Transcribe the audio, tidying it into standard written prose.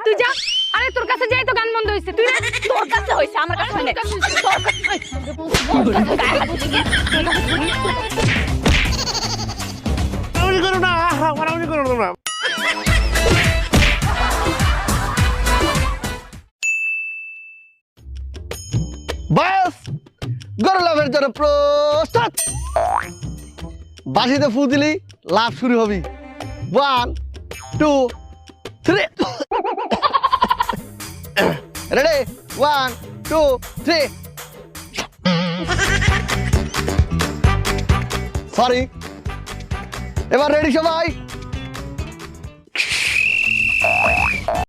তুই যা। আরে তোর কাছে যাই তো গান বন্ধ হইছে। তুই তোর কাছে হইছে আমার কাছে হয় না মারামারি করো না, মারামারি করো না। বাস গরু লাভের জন্য প্রস্তুত। বাঁশিতে ফু দিলি লাভ শুরু হবি। 1 2 3 রেডি 1 2 3 সরি এবার রেডি সবাই